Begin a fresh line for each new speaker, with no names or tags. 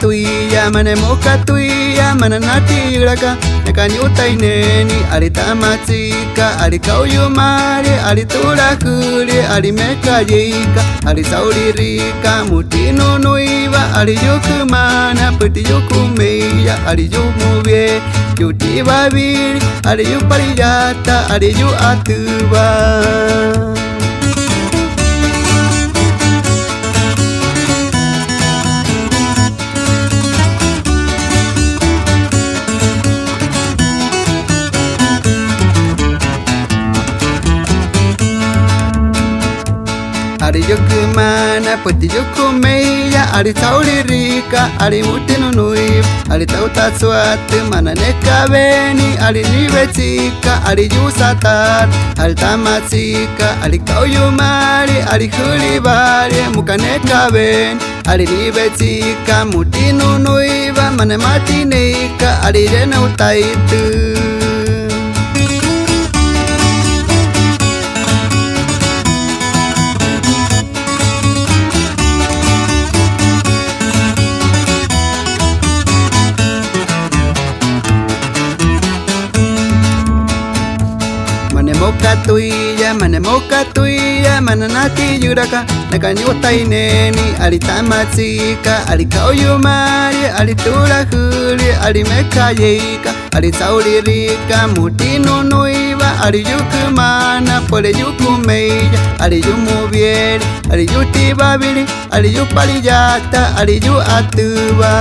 tuya mane moka tuya mana nati raka nekanyu taineni ari tamatsika ari kauyu mari ari turakuri ari mekayika ari sauririka mutino nuiva ari yukumana peti yukumeya ari yumuvye yuti babiri ari yupariyata ari yu atuba. Ari yukumana peti yukumeya ari sauririka ari mutino nuiva ari tautatsuatu mana nekaveni ari nivetika ari yusatat ari tamatsika ari kauyumari ari hulibari muka nekaveni ari nivetika mutino nuiva mana matinika ari rena utaitu. Mane moka tuya mana nati yuraka nekanyu taineni ari tamatsika ari kauyumari ari turahuri ari mekayika ari sauririka mutino nuiva ari yukumana pole yukumeya ari yumuvyeri ari yuti babiri ari yupariyata ari yu atuba.